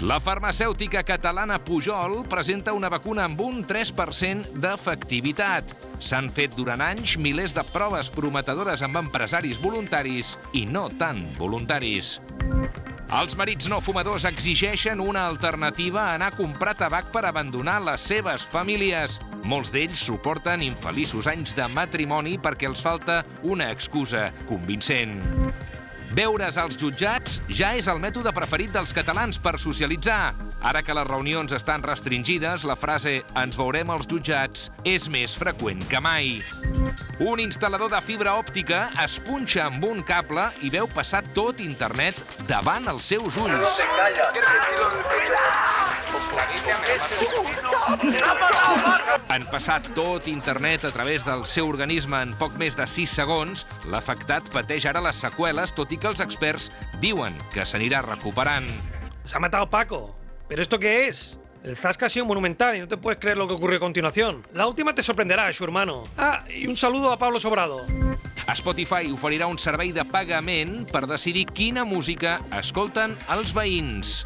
La farmacèutica catalana Pujol presenta una vacuna amb un 3% d'efectivitat. S'han fet durant anys milers de proves prometedores amb empresaris voluntaris i no tan voluntaris. Els marits no fumadors exigeixen una alternativa a anar a comprar tabac per abandonar les seves famílies. Molts d'ells suporten infeliços anys de matrimoni perquè els falta una excusa convincent. Veure's als jutjats ja és el mètode preferit dels catalans per socialitzar. Ara que les reunions estan restringides, la frase «ens veurem als jutjats» és més freqüent que mai. Un instal·lador de fibra òptica es punxa amb un cable i veu passar tot internet davant els seus ulls. En passar tot internet a través del seu organisme en poc més de 6 segons, l'afectat pateix ara les seqüeles, tot i que els experts diuen que s'anirà recuperant. Se ha matado Paco. ¿Pero esto qué es? El zasca ha sido monumental y no te puedes creer lo que ocurrió a continuación. La última te sorprenderá, su hermano. Ah, y un saludo a Pablo Sobrado. Spotify oferirà un servei de pagament per decidir quina música escolten els veïns.